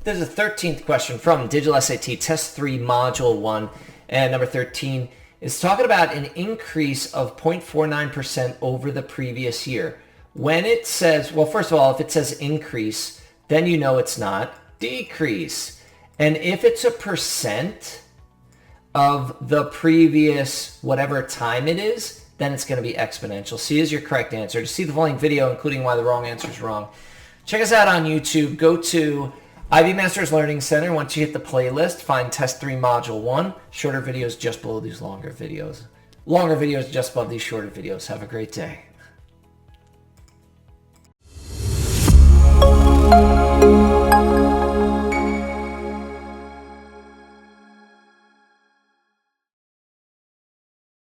There's a 13th question from Digital SAT Test 3 Module 1, and number 13 is talking about an increase of 0.49% over the previous year. When it says, well, first of all, if it says increase, then you know it's not decrease. And if it's a percent of the previous whatever time it is, then it's going to be exponential. C is your correct answer. To see the following video, including why the wrong answer is wrong, check us out on YouTube. Go to IB Masters Learning Center. Once you hit the playlist, find Test 3 Module 1. Shorter videos just below these longer videos. Longer videos just above these shorter videos. Have a great day.